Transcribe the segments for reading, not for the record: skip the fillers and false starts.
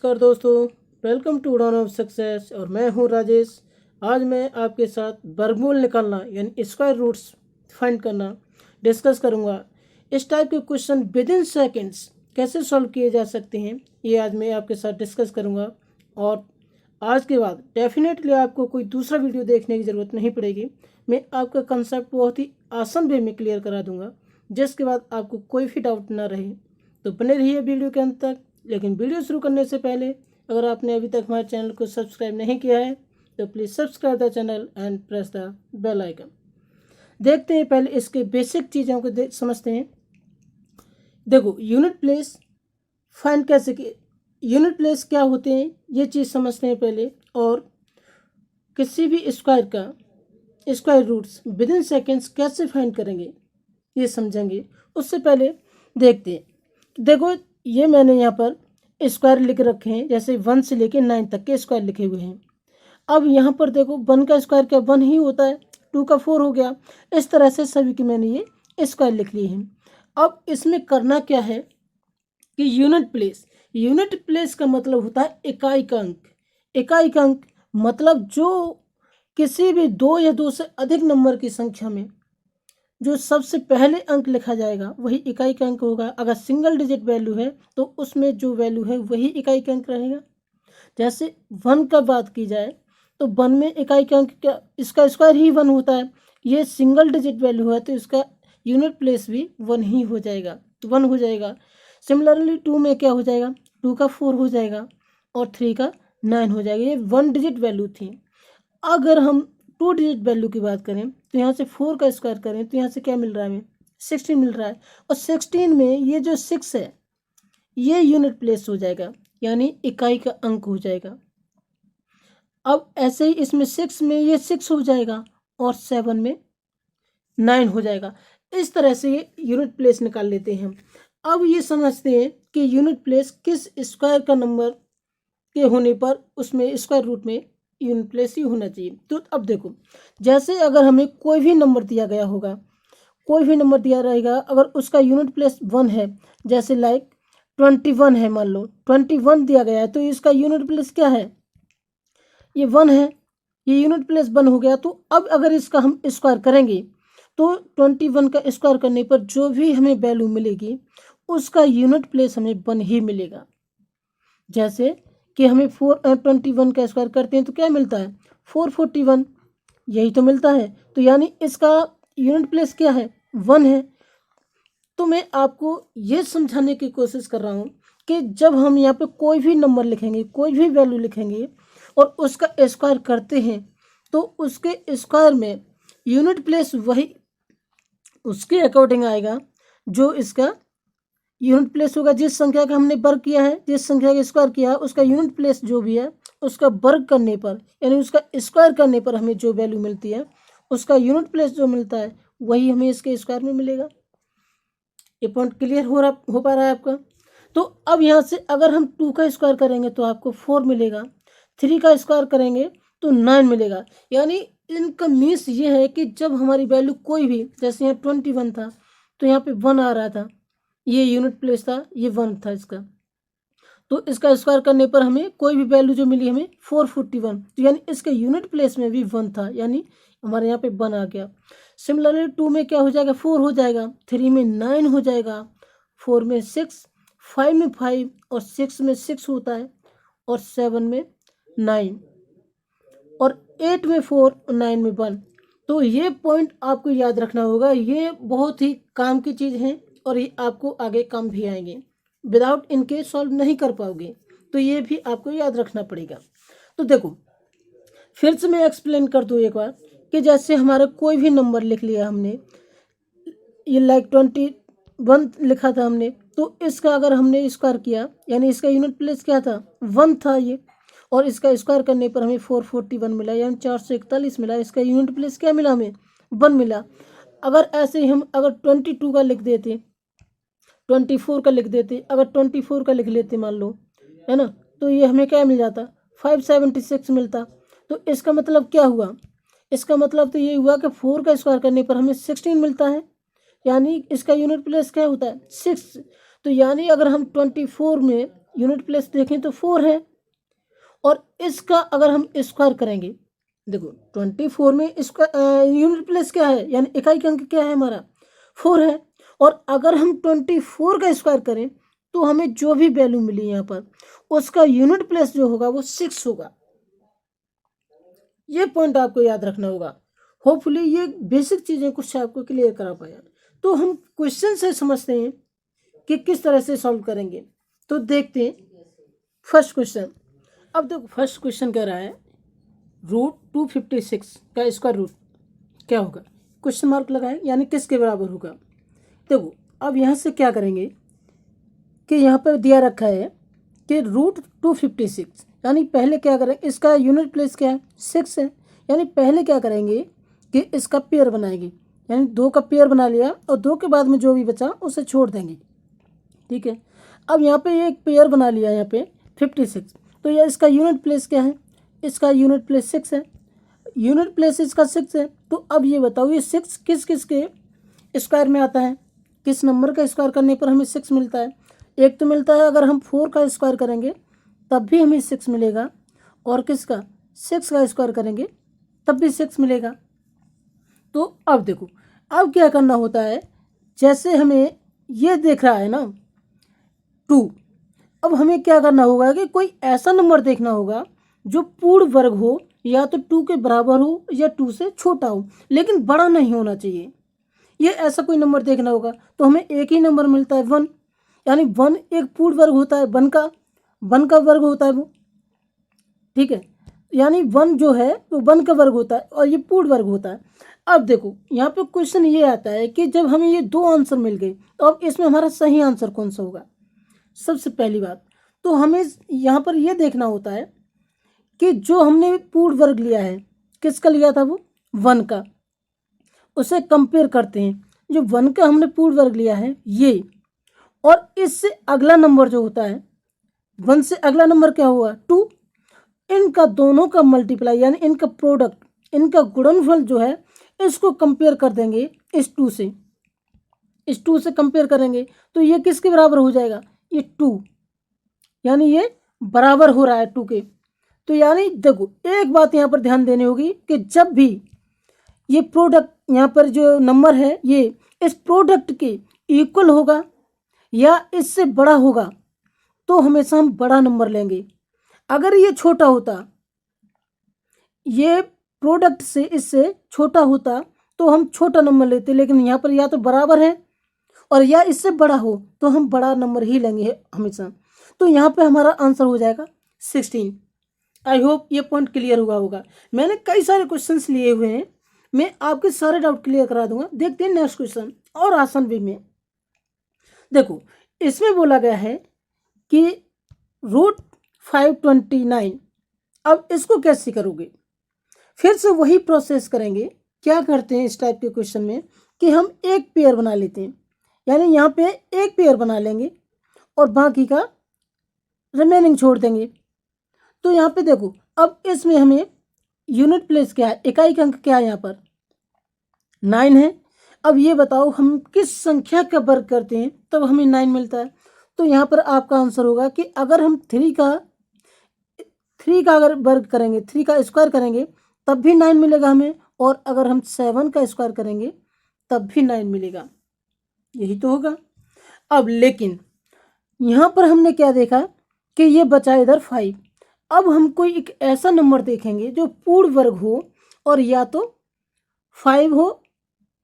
नमस्कार दोस्तों, welcome to उड़ान ऑफ सक्सेस और मैं हूं राजेश। आज मैं आपके साथ वर्गमूल निकालना यानी स्क्वायर रूट्स फाइंड करना डिस्कस करूंगा। इस टाइप के क्वेश्चन विद इन सेकेंड्स कैसे सॉल्व किए जा सकते हैं ये आज मैं आपके साथ डिस्कस करूंगा। और आज के बाद डेफिनेटली आपको कोई दूसरा वीडियो देखने की ज़रूरत नहीं पड़ेगी। मैं आपका कंसेप्ट बहुत ही आसान वे में क्लियर करा दूंगा, जिसके बाद आपको कोई भी डाउट ना रहे। तो बने रहिए वीडियो के अंत तक। लेकिन वीडियो शुरू करने से पहले अगर आपने अभी तक हमारे चैनल को सब्सक्राइब नहीं किया है तो please subscribe the channel and press the bell icon. देखते हैं पहले इसके बेसिक चीज़ों को समझते हैं। देखो, यूनिट प्लेस फाइंड कैसे कि यूनिट प्लेस क्या होते हैं ये चीज़ समझते हैं पहले, और किसी भी स्क्वायर का square roots within seconds कैसे फाइंड करेंगे ये समझेंगे। उससे पहले देखते हैं। देखो, ये मैंने यहाँ पर स्क्वायर लिख रखे हैं, जैसे 1 से लेके 9 तक के स्क्वायर लिखे हुए हैं। अब यहाँ पर देखो 1 का स्क्वायर क्या 1 ही होता है, 2 का 4 हो गया। इस तरह से सभी की मैंने ये स्क्वायर लिख लिए हैं। अब इसमें करना क्या है कि यूनिट प्लेस का मतलब होता है इकाई का अंक। इकाई का अंक मतलब जो किसी भी 2 या 2 से अधिक नंबर की संख्या में जो सबसे पहले अंक लिखा जाएगा वही इकाई का अंक होगा। अगर सिंगल डिजिट वैल्यू है तो उसमें जो वैल्यू है वही इकाई का अंक रहेगा। जैसे 1 का बात की जाए तो 1 में इकाई का अंक क्या, इसका स्क्वायर ही 1 होता है। ये सिंगल डिजिट वैल्यू है तो इसका यूनिट प्लेस भी 1 ही हो जाएगा, तो 1 हो जाएगा। सिमिलरली 2 में क्या हो जाएगा, 2 का 4 हो जाएगा और 3 का 9 हो जाएगा। ये 1 डिजिट वैल्यू थी। अगर हम 2 डिजिट वैल्यू की बात करें तो यहाँ से 4 का स्क्वायर करें तो यहाँ से क्या मिल रहा है, हमें 16 मिल रहा है। और 16 में ये जो 6 है ये यूनिट प्लेस हो जाएगा, यानी इकाई का अंक हो जाएगा। अब ऐसे ही इसमें 6 में ये 6 हो जाएगा और 7 में 9 हो जाएगा। इस तरह से ये यूनिट प्लेस निकाल लेते हैं। अब ये समझते हैं कि यूनिट प्लेस किस स्क्वायर का नंबर के होने पर उसमें स्क्वायर रूट में यूनिट प्लेस ही होना चाहिए। तो अब देखो, जैसे अगर हमें कोई भी नंबर दिया गया होगा, कोई भी नंबर दिया रहेगा, अगर उसका यूनिट प्लेस 1 है, जैसे लाइक 21 है, मान लो 21 दिया गया है तो इसका यूनिट प्लेस क्या है, ये 1 है, ये यूनिट प्लेस 1 हो गया। तो अब अगर इसका हम स्क्वायर करेंगे तो 21 का स्क्वायर करने पर जो भी हमें वैल्यू मिलेगी उसका यूनिट प्लेस हमें 1 ही मिलेगा। जैसे कि हमें 21 का स्क्वायर करते हैं तो क्या मिलता है, 441, यही तो मिलता है। तो यानी इसका यूनिट प्लेस क्या है, 1 है। तो मैं आपको ये समझाने की कोशिश कर रहा हूँ कि जब हम यहाँ पे कोई भी नंबर लिखेंगे, कोई भी वैल्यू लिखेंगे और उसका स्क्वायर करते हैं तो उसके स्क्वायर में यूनिट प्लेस वही उसके अकॉर्डिंग आएगा जो इसका यूनिट प्लेस होगा। जिस संख्या का हमने वर्ग किया है, जिस संख्या का स्क्वायर किया है, उसका यूनिट प्लेस जो भी है उसका वर्ग करने पर यानी उसका स्क्वायर करने पर हमें जो वैल्यू मिलती है उसका यूनिट प्लेस जो मिलता है वही हमें इसके स्क्वायर में मिलेगा। ये पॉइंट क्लियर हो पा रहा है आपका। तो अब यहाँ से अगर हम 2 का स्क्वायर करेंगे तो आपको 4 मिलेगा, 3 का स्क्वायर करेंगे तो 9 मिलेगा। यानी इनका मीन्स ये है कि जब हमारी वैल्यू कोई भी, जैसे यहाँ 21 था तो यहाँ पे 1 आ रहा था, ये यूनिट प्लेस था, ये 1 था इसका, तो इसका स्क्वायर करने पर हमें कोई भी वैल्यू जो मिली हमें 441, तो यानी इसके यूनिट प्लेस में भी 1 था, यानी हमारे यहाँ पे 1 आ गया। सिमिलरली 2 में क्या हो जाएगा, 4 हो जाएगा, 3 में 9 हो जाएगा, 4 में 6, 5 में 5 और 6 में 6 होता है और 7 में 9 और 8 में 4 और 9 में 1। तो ये पॉइंट आपको याद रखना होगा, ये बहुत ही काम की चीज़ है और ये आपको आगे काम भी आएंगे। विदाउट इनके सॉल्व नहीं कर पाओगे, तो ये भी आपको याद रखना पड़ेगा। तो देखो, फिर से मैं एक्सप्लेन कर दूँ एक बार कि जैसे हमारा कोई भी नंबर लिख लिया हमने, ये लाइक 21 लिखा था हमने, तो इसका अगर हमने स्क्वायर किया यानी इसका यूनिट प्लेस क्या था, 1 था ये, और इसका स्क्वायर करने पर हमें 441 मिला, यानी 441 मिला। इसका यूनिट प्लेस क्या मिला, हमें 1 मिला। अगर ऐसे ही हम अगर 22 का लिख देते, 24 का लिख देते, अगर 24 का लिख लेते मान लो, है ना, तो ये हमें क्या मिल जाता, 576 मिलता। तो इसका मतलब क्या हुआ, इसका मतलब तो ये हुआ कि 4 का स्क्वायर करने पर हमें 16 मिलता है, यानी इसका यूनिट प्लेस क्या होता है, 6। तो यानी अगर हम 24 में यूनिट प्लेस देखें तो 4 है, और इसका अगर हम स्क्वायर करेंगे, देखो 24 में इसका यूनिट प्लेस क्या है, यानी इकाई का अंक क्या है हमारा 4 है, और अगर हम 24 का स्क्वायर करें तो हमें जो भी वैल्यू मिली यहाँ पर उसका यूनिट प्लेस जो होगा वो 6 होगा। ये पॉइंट आपको याद रखना होगा। होपफुली ये बेसिक चीज़ें कुछ आपको क्लियर करा पाया। तो हम क्वेश्चन से समझते हैं कि किस तरह से सॉल्व करेंगे। तो देखते हैं फर्स्ट क्वेश्चन। अब देखो फर्स्ट क्वेश्चन कह रहा है √256 का स्क्वायर रूट क्या होगा, क्वेश्चन मार्क लगाए, यानी किसके बराबर होगा। देखो अब यहाँ से क्या करेंगे कि यहाँ पर दिया रखा है कि √256, यानी पहले क्या करें, इसका यूनिट प्लेस क्या है 6 है, यानी पहले क्या करेंगे कि इसका पेयर बनाएंगे, यानी 2 का पेयर बना लिया और 2 के बाद में जो भी बचा उसे छोड़ देंगे। ठीक है, अब यहाँ पे एक पेयर बना लिया यहाँ पे 56, तो यह इसका यूनिट प्लेस क्या है, इसका यूनिट प्लेस 6 है, यूनिट प्लेस इसका 6 है। तो अब ये बताओ ये 6 किस किस के स्क्वायर में आता है, किस नंबर का स्क्वायर करने पर हमें 6 मिलता है। एक तो मिलता है अगर हम 4 का स्क्वायर करेंगे तब भी हमें 6 मिलेगा, और किसका 6 का स्क्वायर करेंगे तब भी 6 मिलेगा। तो अब देखो अब क्या करना होता है, जैसे हमें ये देख रहा है ना 2, अब हमें क्या करना होगा कि कोई ऐसा नंबर देखना होगा जो पूर्ण वर्ग हो, या तो 2 के बराबर हो या 2 से छोटा हो, लेकिन बड़ा नहीं होना चाहिए। ये ऐसा कोई नंबर देखना होगा। तो हमें एक ही नंबर मिलता है 1, यानी 1 एक पूर्ण वर्ग होता है, 1 का वर्ग होता है वो। ठीक है, यानी 1 जो है वो 1 का वर्ग होता है और ये पूर्ण वर्ग होता है। अब देखो यहाँ पे क्वेश्चन ये आता है कि जब हमें ये 2 आंसर मिल गए तो अब इसमें हमारा सही आंसर कौन सा होगा। सबसे पहली बात तो हमें यहाँ पर ये देखना होता है कि जो हमने पूर्ण वर्ग लिया है किसका लिया था, वो 1 का, उसे कंपेयर करते हैं। जो 1 का हमने पूर्ण वर्ग लिया है ये, और इससे अगला नंबर जो होता है 1 से अगला नंबर क्या हुआ 2, इनका दोनों का मल्टीप्लाई यानी इनका प्रोडक्ट, इनका गुणनफल जो है इसको कंपेयर कर देंगे इस 2 से, इस 2 से कंपेयर करेंगे तो ये किसके बराबर हो जाएगा, ये 2, यानी ये बराबर हो रहा है 2 के। तो यानी देखो एक बात यहाँ पर ध्यान देनी होगी कि जब भी ये प्रोडक्ट यहाँ पर जो नंबर है ये इस प्रोडक्ट के इक्वल होगा या इससे बड़ा होगा तो हमेशा हम बड़ा नंबर लेंगे। अगर ये छोटा होता, ये प्रोडक्ट से इससे छोटा होता तो हम छोटा नंबर लेते, लेकिन यहाँ पर या तो बराबर है और या इससे बड़ा हो तो हम बड़ा नंबर ही लेंगे हमेशा। तो यहाँ पे हमारा आंसर हो जाएगा 16। आई होप ये पॉइंट क्लियर हुआ होगा। मैंने कई सारे क्वेश्चंस लिए हुए हैं, मैं आपके सारे डाउट क्लियर करा दूंगा। देखते हैं नेक्स्ट क्वेश्चन, और आसान वे में। देखो इसमें बोला गया है कि √529, अब इसको कैसे करोगे, फिर से वही प्रोसेस करेंगे। क्या करते हैं इस टाइप के क्वेश्चन में कि हम एक पेयर बना लेते हैं, यानी यहाँ पे एक पेयर बना लेंगे और बाकी का रिमेनिंग छोड़ देंगे। तो यहाँ पे देखो अब इसमें हमें यूनिट प्लेस क्या है, इकाई का अंक क्या है, यहाँ पर 9 है। अब ये बताओ हम किस संख्या का वर्ग करते हैं तब हमें 9 मिलता है। तो यहाँ पर आपका आंसर होगा कि अगर हम 3 का अगर वर्ग करेंगे, 3 का स्क्वायर करेंगे तब भी 9 मिलेगा हमें, और अगर हम 7 का स्क्वायर करेंगे तब भी 9 मिलेगा, यही तो होगा। अब लेकिन यहाँ पर हमने क्या देखा कि ये बचा इधर 5। अब हम कोई एक ऐसा नंबर देखेंगे जो पूर्ण वर्ग हो और या तो 5 हो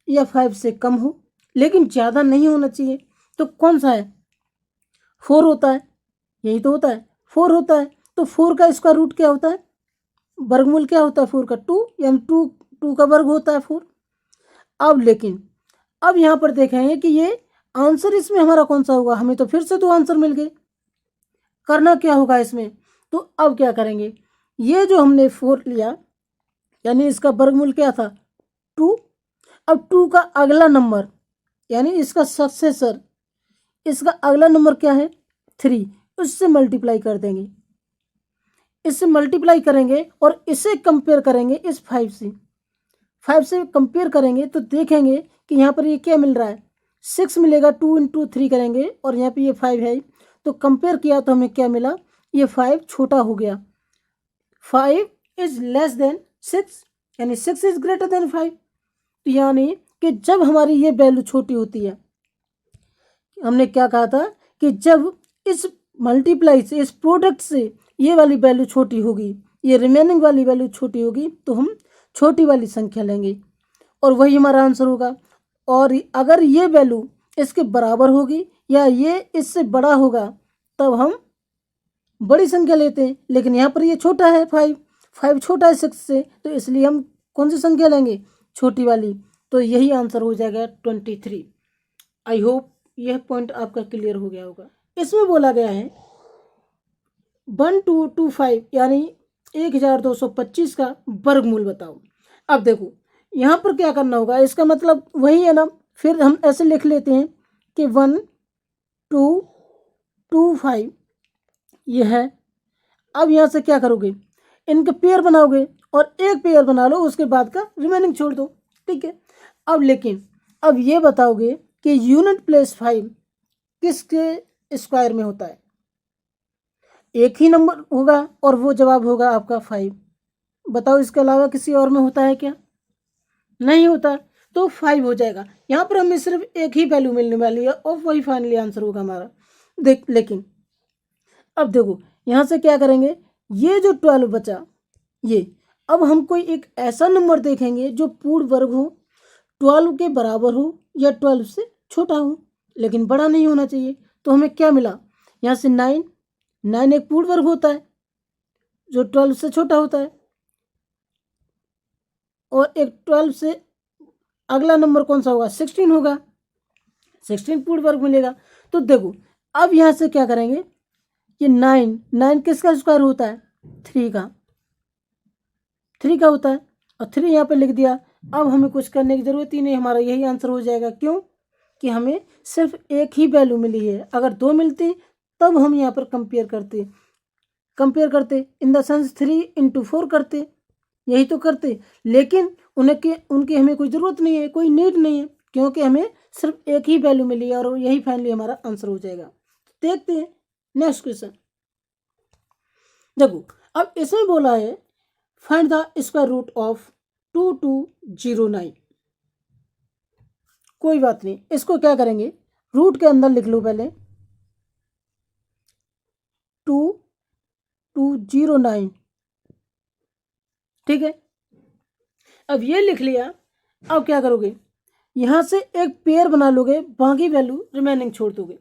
या 5 से कम हो, लेकिन ज़्यादा नहीं होना चाहिए। तो कौन सा है, 4 होता है, यही तो होता है 4 होता है। तो 4 का स्क्वायर रूट क्या होता है, वर्गमूल क्या होता है 4 का 2, यानी 2 का वर्ग होता है 4। अब लेकिन अब यहाँ पर देखेंगे कि ये आंसर इसमें हमारा कौन सा होगा, हमें तो फिर से 2 आंसर मिल गए। करना क्या होगा इसमें, तो अब क्या करेंगे, ये जो हमने 4 लिया यानी इसका वर्गमूल क्या था 2, अब 2 का अगला नंबर यानी इसका सक्सेसर, इसका अगला नंबर क्या है 3, उससे मल्टीप्लाई कर देंगे, इससे मल्टीप्लाई करेंगे और इसे कंपेयर करेंगे इस 5 से कंपेयर करेंगे तो देखेंगे कि यहाँ पर ये क्या मिल रहा है 6 मिलेगा। 2 × 3 करेंगे और यहाँ पे ये 5 है तो कंपेयर किया तो हमें क्या मिला, ये 5 छोटा हो गया। 5 इज लेस देन 6 यानी 6 इज ग्रेटर देन 5। तो यानी कि जब हमारी ये वैल्यू छोटी होती है, हमने क्या कहा था कि जब इस मल्टीप्लाई से, इस प्रोडक्ट से ये वाली वैल्यू छोटी होगी, ये रिमेनिंग वाली वैल्यू छोटी होगी, तो हम छोटी वाली संख्या लेंगे और वही हमारा आंसर होगा। और अगर ये वैल्यू इसके बराबर होगी या ये इससे बड़ा होगा तब हम बड़ी संख्या लेते हैं, लेकिन यहाँ पर ये छोटा है 5 छोटा है 6 से, तो इसलिए हम कौन सी संख्या लेंगे, छोटी वाली। तो यही आंसर हो जाएगा 23। आई होप यह पॉइंट आपका क्लियर हो गया होगा। इसमें बोला गया है 1225 यानी 1225 का वर्गमूल बताओ। अब देखो यहाँ पर क्या करना होगा, इसका मतलब वही है ना, फिर हम ऐसे लिख लेते हैं कि 1225 ये है। अब यहाँ से क्या करोगे, इनके पेयर बनाओगे और एक पेयर बना लो, उसके बाद का रिमेनिंग छोड़ दो, ठीक है। अब लेकिन अब ये बताओगे कि यूनिट प्लस 5 किसके स्क्वायर में होता है, एक ही नंबर होगा और वो जवाब होगा आपका 5। बताओ इसके अलावा किसी और में होता है क्या, नहीं होता, तो 5 हो जाएगा। यहाँ पर हमें सिर्फ एक ही वैल्यू मिलने वाली है और वही फाइनली आंसर होगा हमारा। देख लेकिन अब देखो यहाँ से क्या करेंगे, ये जो 12 बचा ये, अब हम कोई एक ऐसा नंबर देखेंगे जो पूर्ण वर्ग हो, 12 के बराबर हो या 12 से छोटा हो, लेकिन बड़ा नहीं होना चाहिए। तो हमें क्या मिला, यहाँ से 9 एक पूर्ण वर्ग होता है जो 12 से छोटा होता है, और एक 12 से अगला नंबर कौन सा होगा, 16 होगा, 16 पूर्ण वर्ग मिलेगा। तो देखो अब यहाँ से क्या करेंगे, ये 9 किसका स्क्वायर होता है, 3 का होता है, और 3 यहाँ पे लिख दिया। अब हमें कुछ करने की ज़रूरत ही नहीं, हमारा यही आंसर हो जाएगा। क्यों कि हमें सिर्फ एक ही वैल्यू मिली है, अगर 2 मिलती तब हम यहाँ पर कंपेयर करते इन द सेंस 3 × 4 करते, यही तो करते, लेकिन उनकी हमें कोई ज़रूरत नहीं है, कोई नीड नहीं है, क्योंकि हमें सिर्फ एक ही वैल्यू मिली है और यही फाइनली हमारा आंसर हो जाएगा। देखते हैं नेक्स्ट क्वेश्चन। देखो अब इसमें बोला है find the square root of 2209। कोई बात नहीं, इसको क्या करेंगे, रूट के अंदर लिख लो पहले 2209, ठीक है। अब ये लिख लिया, अब क्या करोगे, यहां से एक पेयर बना लोगे, बाकी वैल्यू रिमेनिंग छोड़ दोगे।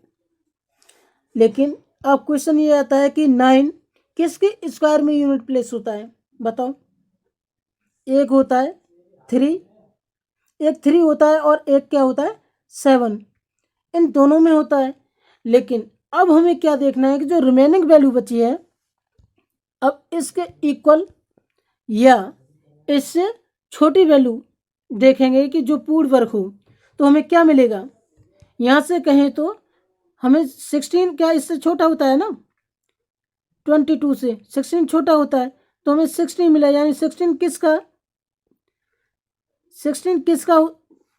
लेकिन अब क्वेश्चन ये आता है कि 9 किसके स्क्वायर में यूनिट प्लेस होता है, बताओ। एक होता है 3, एक 3 होता है और एक क्या होता है 7, इन दोनों में होता है। लेकिन अब हमें क्या देखना है कि जो रिमेनिंग वैल्यू बची है, अब इसके इक्वल या इससे छोटी वैल्यू देखेंगे कि जो पूर्ण वर्ग हो, तो हमें क्या मिलेगा, यहाँ से कहें तो हमें 16 क्या इससे छोटा होता है ना, 22 से 16 छोटा होता है, तो हमें 16 मिला, यानी 16 किसका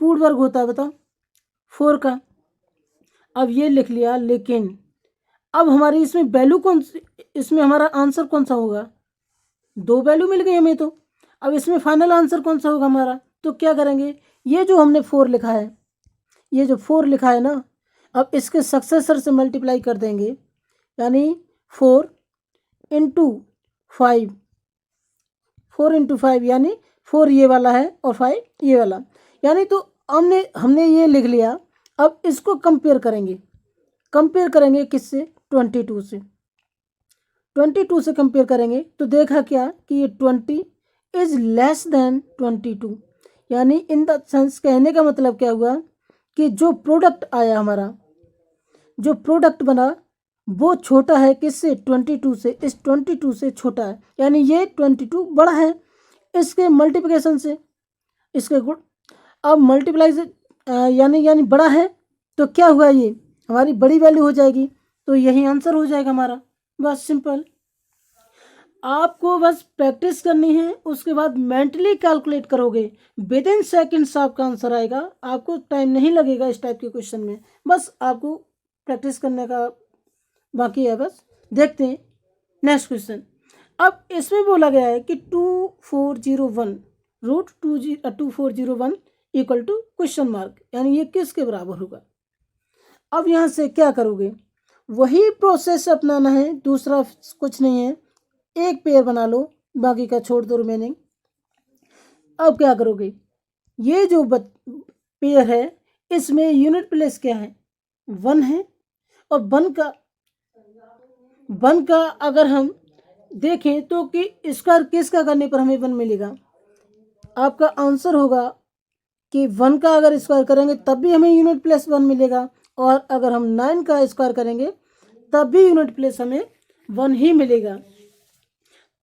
पूर्ण वर्ग होता है बताओ, 4 का। अब ये लिख लिया, लेकिन अब हमारी इसमें वैल्यू कौन सी, इसमें हमारा आंसर कौन सा होगा, 2 वैल्यू मिल गई हमें। तो अब इसमें फाइनल आंसर कौन सा होगा हमारा, तो क्या करेंगे, ये जो हमने 4 लिखा है, ये जो 4 लिखा है ना, अब इसके सक्सेसर से मल्टीप्लाई कर देंगे, यानी 4 × 5, 4 × 5 यानी 4 ये वाला है और 5 ये वाला, यानी तो हमने ये लिख लिया। अब इसको कंपेयर करेंगे किससे, 22 से, 22 से कंपेयर करेंगे तो देखा क्या कि ये 20 इज लेस देन 22, यानी इन द सेंस कहने का मतलब क्या हुआ कि जो प्रोडक्ट आया हमारा, जो प्रोडक्ट बना वो छोटा है किससे, 22 से, इस 22 से छोटा है, यानी ये 22 बड़ा है इसके मल्टीप्लिकेशन से, इसके गुण। अब मल्टीप्लाई से यानी बड़ा है, तो क्या हुआ, ये हमारी बड़ी वैल्यू हो जाएगी, तो यही आंसर हो जाएगा हमारा। बस सिंपल, आपको बस प्रैक्टिस करनी है, उसके बाद मेंटली कैलकुलेट करोगे, विद इन सेकेंड्स आपका आंसर आएगा, आपको टाइम नहीं लगेगा इस टाइप के क्वेश्चन में, बस आपको प्रैक्टिस करने का बाकी है बस। देखते हैं नेक्स्ट क्वेश्चन। अब इसमें बोला गया है कि 2401 root 2401 equal to question mark, यानी ये किसके बराबर होगा। अब यहाँ से क्या करोगे, वही प्रोसेस अपनाना है, दूसरा कुछ नहीं है। एक पेयर बना लो, बाकी का छोड़ दो रिमेनिंग। अब क्या करोगे, ये जो पेयर है इसमें यूनिट प्लेस क्या है, 1 है। और 1 का अगर हम देखें तो कि स्क्वायर किसका करने पर हमें 1 मिलेगा। आपका आंसर होगा कि 1 का अगर स्क्वायर करेंगे तब भी हमें यूनिट प्लेस 1 मिलेगा, और अगर हम 9 का स्क्वायर करेंगे तब भी यूनिट प्लेस हमें 1 ही मिलेगा।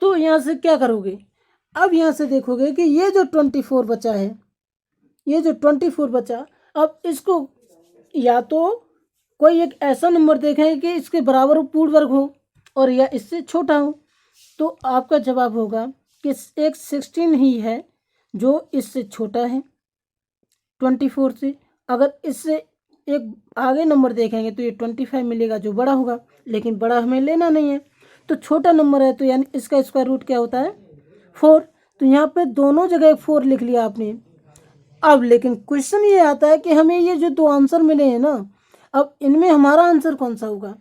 तो यहाँ से क्या करोगे, अब यहाँ से देखोगे कि ये जो 24 बचा है, ये जो 24 बचा, अब इसको या तो कोई एक ऐसा नंबर देखें कि इसके बराबर पूर्ण वर्ग हो और या इससे छोटा हो। तो आपका जवाब होगा कि एक 16 ही है जो इससे छोटा है 24 से। अगर इससे एक आगे नंबर देखेंगे तो ये 25 मिलेगा जो बड़ा होगा, लेकिन बड़ा हमें लेना नहीं है, तो छोटा नंबर है, तो यानी इसका स्क्वायर रूट क्या होता है 4। तो यहाँ पे दोनों जगह 4 लिख लिया आपने। अब लेकिन क्वेश्चन ये आता है कि हमें ये जो 2 आंसर मिले हैं ना, अब इनमें हमारा आंसर कौन सा होगा।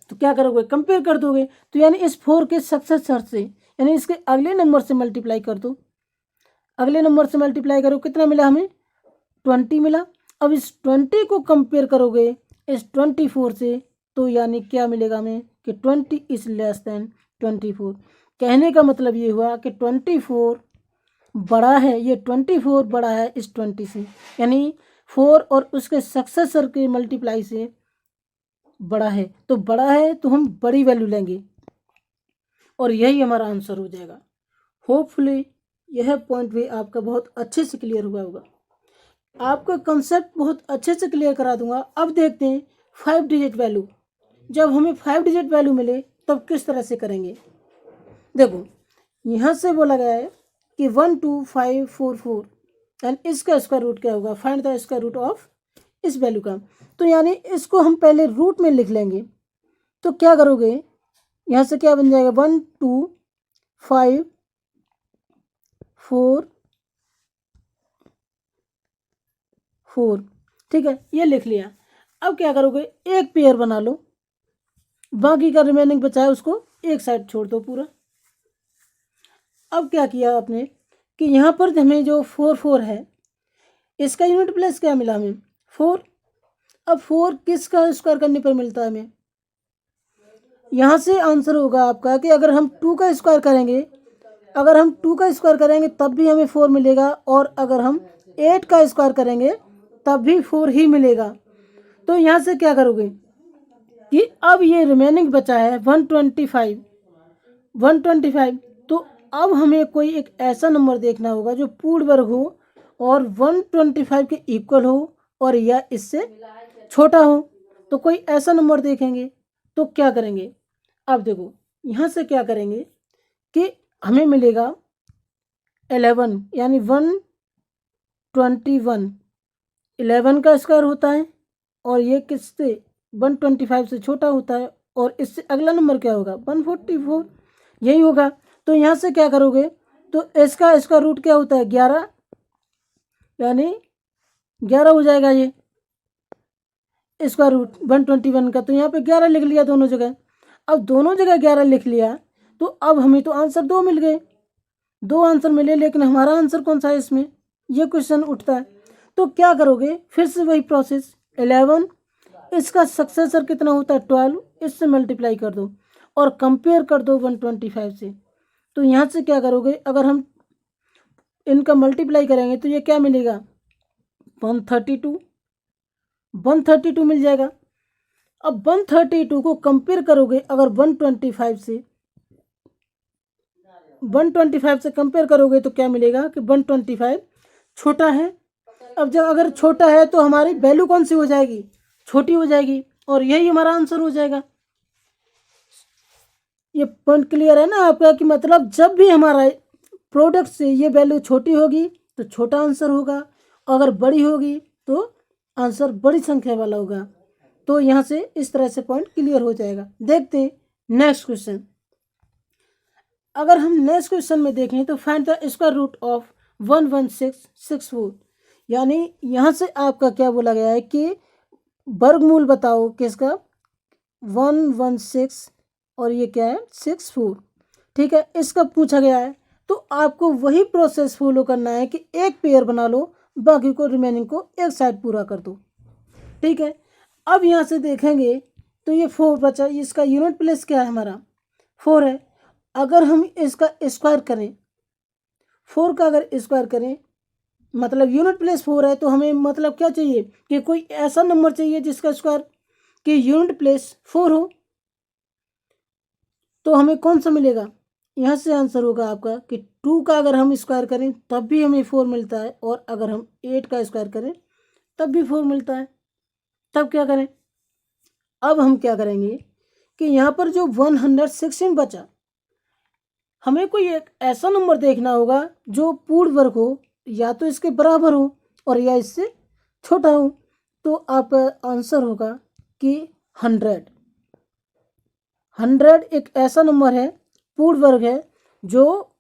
तो क्या करोगे, कंपेयर कर दोगे। तो यानी इस 4 के सक्सेसर से, यानी इसके अगले नंबर से मल्टीप्लाई कर दो। अगले नंबर से मल्टीप्लाई करो, कितना मिला हमें 20 मिला। अब इस 20 को कंपेयर करोगे इस 24 से, तो यानी क्या मिलेगा हमें कि 20 इज लेस देन 24। कहने का मतलब ये हुआ कि 24 बड़ा है, ये 24 बड़ा है इस 20 से, यानी 4 और उसके सक्सेसर के मल्टीप्लाई से बड़ा है। तो बड़ा है तो हम बड़ी वैल्यू लेंगे और यही हमारा आंसर हो जाएगा। होपफुली यह पॉइंट भी आपका बहुत अच्छे से क्लियर हुआ होगा। आपका कंसेप्ट बहुत अच्छे से क्लियर करा दूंगा। अब देखते हैं 5 डिजिट वैल्यू। जब हमें 5 डिजिट वैल्यू मिले तब किस तरह से करेंगे। देखो यहाँ से बोला गया है कि 12544 एंड इसका स्क्वायर रूट क्या होगा, find the square root of इस वैल्यू का। तो यानी इसको हम पहले रूट में लिख लेंगे। तो क्या करोगे, यहाँ से क्या बन जाएगा 1 2 5 4 4, ठीक है, ये लिख लिया। अब क्या करोगे, एक पेयर बना लो, बाकी का रिमेनिंग बचा है उसको एक साइड छोड़ दो पूरा। अब क्या किया आपने कि यहाँ पर हमें जो 4 4 है इसका यूनिट प्लेस क्या मिला हमें 4। अब 4 किसका स्क्वायर करने पर मिलता है हमें, यहाँ से आंसर होगा आपका कि अगर हम 2 का स्क्वायर करेंगे, अगर हम 2 का स्क्वायर करेंगे तब भी हमें 4 मिलेगा, और अगर हम 8 का स्क्वायर करेंगे तब भी 4 ही मिलेगा। तो यहाँ से क्या करोगे कि अब ये रिमेनिंग बचा है 125। तो अब हमें कोई एक ऐसा नंबर देखना होगा जो पूर्ण वर्ग हो और 125 के इक्वल हो और या इससे छोटा हो। तो कोई ऐसा नंबर देखेंगे तो क्या करेंगे। अब देखो यहाँ से क्या करेंगे कि हमें मिलेगा 11, यानी 121। 11 का स्क्वायर होता है और ये किससे 125 से छोटा होता है, और इससे अगला नंबर क्या होगा 144, यही होगा। तो यहाँ से क्या करोगे, तो इसका स्क्वायर रूट क्या होता है 11, यानी 11 हो जाएगा ये स्क्वायर रूट 121 का। तो यहाँ पे 11 लिख लिया दोनों जगह। अब दोनों जगह 11 लिख लिया तो अब हमें तो आंसर 2 मिल गए, 2 आंसर मिले, लेकिन हमारा आंसर कौन सा है इसमें, ये क्वेश्चन उठता है। तो क्या करोगे, फिर से वही प्रोसेस 11, इसका सक्सेसर कितना होता है 12, इससे मल्टीप्लाई कर दो और कंपेयर कर दो 125 से। तो यहाँ से क्या करोगे, अगर हम इनका मल्टीप्लाई करेंगे तो ये क्या मिलेगा 132 मिल जाएगा। अब 132 को कंपेयर करोगे अगर 125 से कंपेयर करोगे तो क्या मिलेगा कि 125 छोटा है। अब जब अगर छोटा है तो हमारी वैल्यू कौन सी हो जाएगी, छोटी हो जाएगी, और यही हमारा आंसर हो जाएगा। ये पॉइंट क्लियर है ना आपका, कि मतलब जब भी हमारा प्रोडक्ट से ये वैल्यू छोटी होगी तो छोटा आंसर होगा, अगर बड़ी होगी तो आंसर बड़ी संख्या वाला होगा। तो यहाँ से इस तरह से पॉइंट क्लियर हो जाएगा। देखते हैं नेक्स्ट क्वेश्चन। अगर हम नेक्स्ट क्वेश्चन में देखें तो find the square root of 11664, यानी यहाँ से आपका क्या बोला गया है कि वर्गमूल बताओ किसका, 116 और ये क्या है 64, ठीक है, इसका पूछा गया है। तो आपको वही प्रोसेस फॉलो करना है कि एक पेयर बना लो, बाकी को रिमेनिंग को एक साइड पूरा कर दो, ठीक है। अब यहाँ से देखेंगे तो ये 4 बचा, इसका यूनिट प्लेस क्या है हमारा 4 है। अगर हम इसका स्क्वायर करें, 4 का अगर स्क्वायर करें मतलब यूनिट प्लेस 4 है, तो हमें मतलब क्या चाहिए कि कोई ऐसा नंबर चाहिए जिसका स्क्वायर कि यूनिट प्लेस 4 हो। तो हमें कौन सा मिलेगा, यहाँ से आंसर होगा आपका कि 2 का अगर हम स्क्वायर करें तब भी हमें 4 मिलता है, और अगर हम 8 का स्क्वायर करें तब भी 4 मिलता है। तब क्या करें, अब हम क्या करेंगे कि यहाँ पर जो 116 बचा, हमें कोई एक ऐसा नंबर देखना होगा जो पूर्ण वर्ग हो, या तो इसके बराबर हो और या इससे छोटा हो। तो आपका आंसर होगा कि 100 एक ऐसा नंबर है, पूर्ण वर्ग है, जो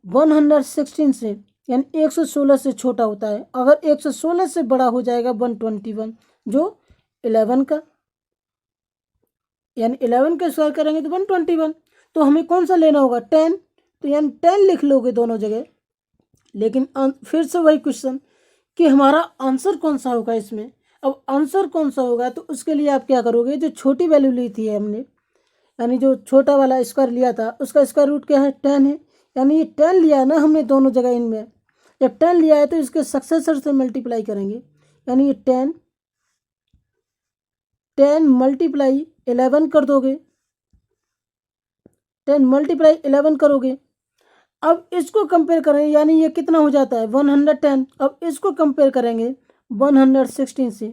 116 से यानी 116 से छोटा होता है। अगर 116 से बड़ा हो जाएगा 121, जो 11 का, यानी 11 का स्क्वायर करेंगे तो 121। तो हमें कौन सा लेना होगा 10, तो यानी 10 लिख लोगे दोनों जगह। लेकिन फिर से वही क्वेश्चन कि हमारा आंसर कौन सा होगा इसमें। अब आंसर कौन सा होगा तो उसके लिए आप क्या करोगे, जो छोटी वैल्यू ली थी हमने, यानी जो छोटा वाला स्क्वायर लिया था उसका स्क्वायर रूट क्या है 10 है, यानी ये 10 लिया है ना हमने दोनों जगह इनमें। जब 10 लिया है तो इसके सक्सेसर से मल्टीप्लाई करेंगे, यानी ये 10 मल्टीप्लाई 11 कर दोगे, 10 मल्टीप्लाई 11 करोगे। अब इसको कंपेयर करें, यानी ये कितना हो जाता है 110। अब इसको कंपेयर करेंगे 116 से,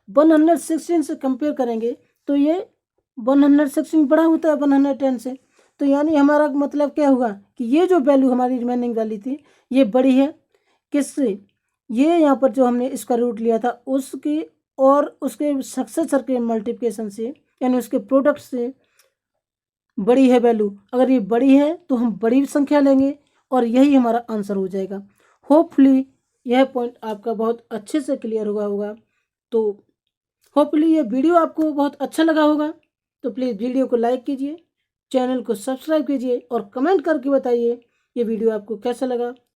116 से कंपेयर करेंगे तो ये 116 बड़ा होता है 110 से। तो यानी हमारा मतलब क्या हुआ कि ये जो वैल्यू हमारी रिमेनिंग वाली थी ये बड़ी है किससे, ये यहाँ पर जो हमने इसका रूट लिया था उसकी और उसके सक्सेसर के मल्टीप्लिकेशन से, यानी उसके प्रोडक्ट से बड़ी है वैल्यू। अगर ये बड़ी है तो हम बड़ी संख्या लेंगे और यही हमारा आंसर हो जाएगा। होपफुली यह पॉइंट आपका बहुत अच्छे से क्लियर हुआ होगा। तो होपफुली ये वीडियो आपको बहुत अच्छा लगा होगा। तो प्लीज़ वीडियो को लाइक कीजिए, चैनल को सब्सक्राइब कीजिए और कमेंट करके बताइए ये वीडियो आपको कैसा लगा।